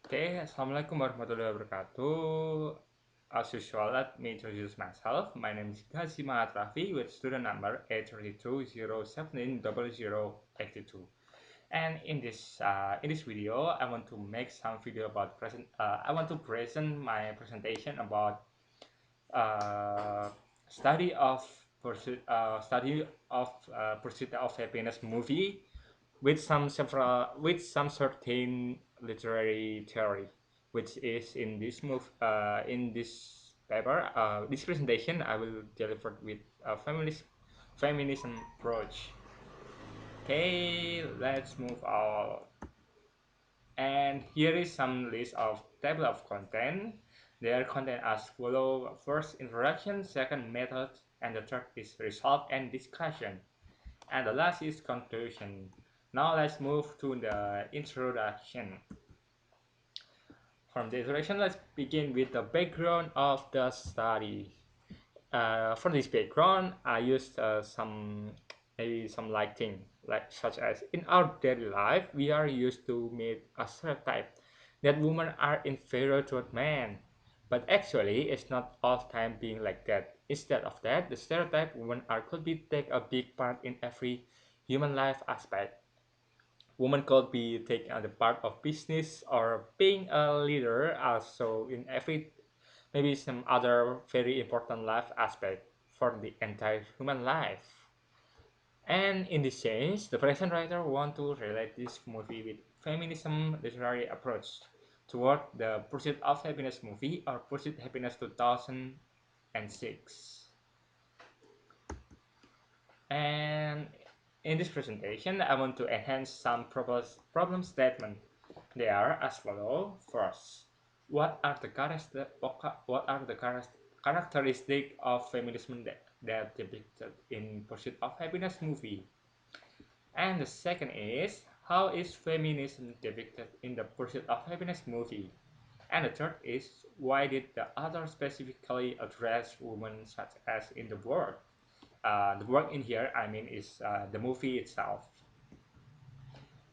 Okay, Assalamualaikum warahmatullahi wabarakatuh. As usual, let me introduce myself. My name is Ghazy Rafi with student number A320170082. And in this video, I want to make some video about I want to present my presentation about uh, study of Pursuit of Happiness movie with some certain literary theory, which is in this paper. This presentation I will deliver with a feminism approach. Okay, let's move on. And here is some list of table of content. Their content as follow: first introduction, second method, and the third is result and discussion, and the last is conclusion. Now let's move to the introduction. From the introduction, let's begin with the background of the study. For this background, I used some lighting, like such as in our daily life, we are used to meet a stereotype that women are inferior to men. But actually, it's not all time being like that. Instead of that, the stereotype women are could be take a big part in every human life aspect. Women could be taking the part of business or being a leader, also in every maybe some other very important life aspect for the entire human life. And in this sense, the present writer want to relate this movie with feminism literary approach toward the Pursuit of Happiness movie or Pursuit of Happiness 2006. And in this presentation, I want to enhance some problem statement. They are as follow. First, what are the characteristics of feminism that depicted in Pursuit of Happiness movie? And the second is, how is feminism depicted in the Pursuit of Happiness movie? And the third is, why did the author specifically address women such as in the work? The work in here, I mean, is the movie itself.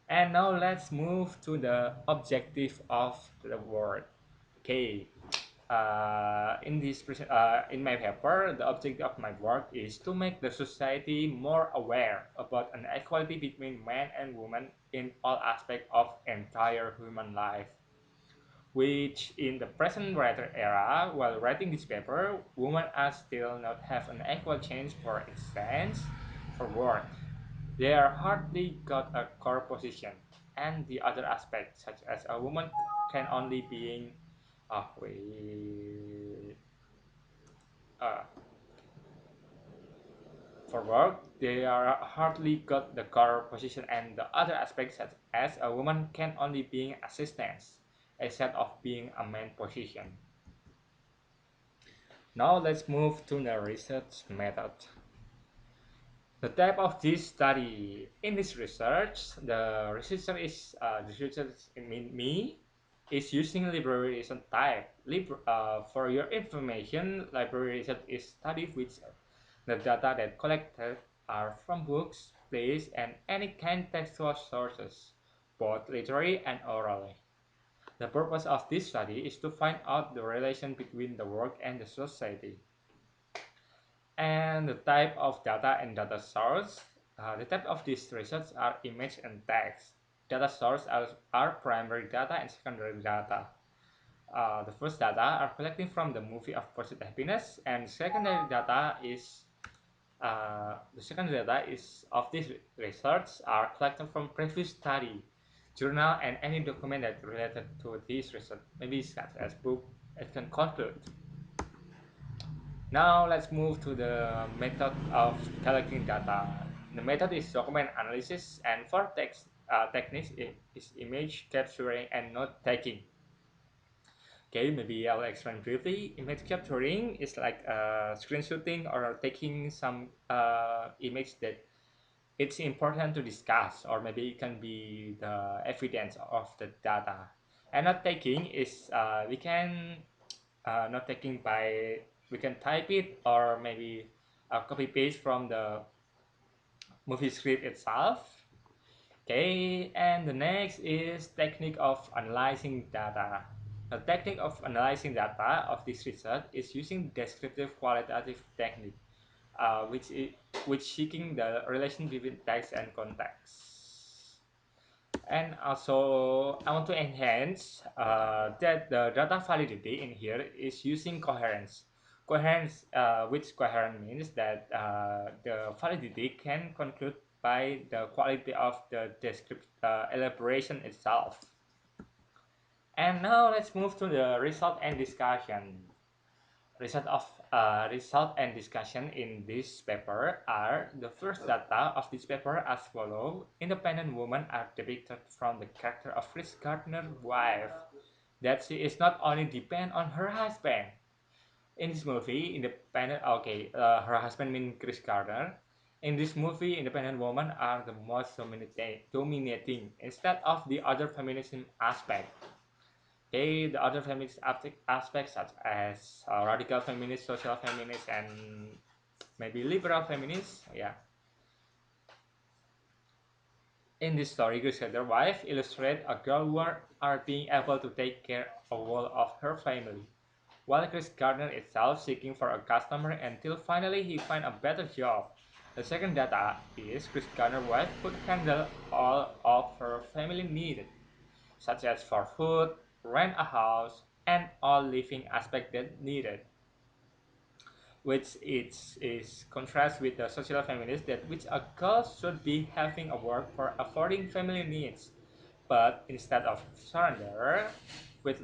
And now let's move to the objective of the work. Okay, in my paper, the objective of my work is to make the society more aware about an equality between men and women in all aspects of entire human life. Which in the present writer era, while writing this paper, women are still not have an equal chance. For instance, for work, they are hardly got a core position, and the other aspects such as a woman can only being wait, uh, for work, they are hardly got the core position, and the other aspects such as a woman can only being assistants instead of being a main position. Now let's move to the research method. The type of this study. In this research, the researcher mean me is using library research type. For your information, library research is study which the data that collected are from books, plays, and any kind textual sources, both literary and orally. The purpose of this study is to find out the relation between the work and the society. And the type of data and data source. The type of these research are image and text. Data source are primary data and secondary data. The first data are collecting from the movie of Pursuit of Happiness, and the second data is of this research are collected from previous study, journal, and any document that related to this research, maybe such as book. It can conclude. Now let's move to the method of collecting data. The method is document analysis, and for text techniques is image capturing and note taking. Okay, maybe I'll explain briefly. Image capturing is like screenshotting or taking some image that it's important to discuss, or maybe it can be the evidence of the data. And note taking is we can not taking by we can type it or maybe copy paste from the movie script itself. Okay, and the next is technique of analyzing data. The technique of analyzing data of this research is using descriptive qualitative technique, which seeking the relation between text and context. And also, I want to enhance that the data validity in here is using coherence. Coherence, which coherent means that the validity can conclude by the quality of the descript elaboration itself. And now let's move to the result and discussion. Result and discussion in this paper are the first data of this paper as follow. Independent women are depicted from the character of Chris Gardner's wife, that she is not only depend on her husband. In this movie, her husband means Chris Gardner. In this movie, independent women are the most dominating instead of the other feminism aspect. Okay, the other feminist aspects such as radical feminist, social feminist, and maybe liberal feminist. Yeah. In this story, Griselda's wife illustrates a girl who are being able to take care of all of her family, while Chris Gardner itself seeking for a customer until finally he finds a better job. The second data is Chris Gardner's wife could handle all of her family needs, such as for food, rent a house, and all living aspects that needed, which is contrast with the social feminist that which a girl should be having a work for affording family needs, but instead of surrender with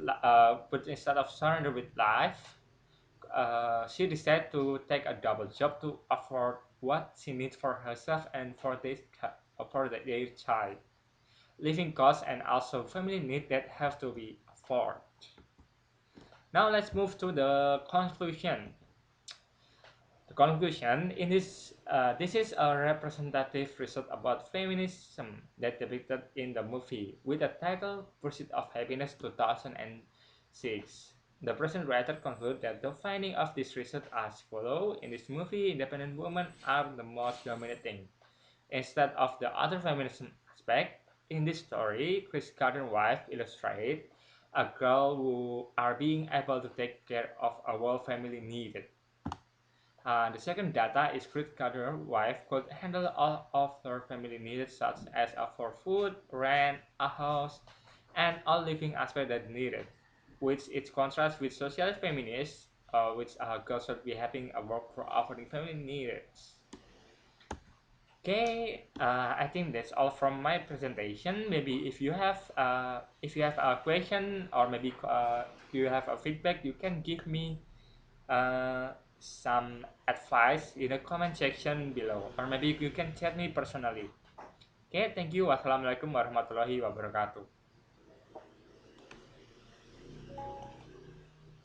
life, she decided to take a double job to afford what she needs for herself and their child, living costs and also family needs that have to be afforded. Now let's move to the conclusion. The conclusion in this is a representative result about feminism that depicted in the movie with the title Pursuit of Happiness 2006. The present writer concludes that the finding of this research as follow. In this movie, independent women are the most dominating. Instead of the other feminism aspect, in this story, Chris Gardner's wife illustrates a girl who are being able to take care of a whole family needed. The second data is Chris Gardner's wife could handle all of her family needs such as for food, rent, a house, and all living aspects that needed, which it contrasts with social feminists, which girls should be having a work for offering family needs. Okay, I think that's all from my presentation. Maybe if you have a question or maybe you have a feedback, you can give me some advice in the comment section below, or maybe you can chat me personally. Okay, thank you. Wassalamualaikum warahmatullahi wabarakatuh.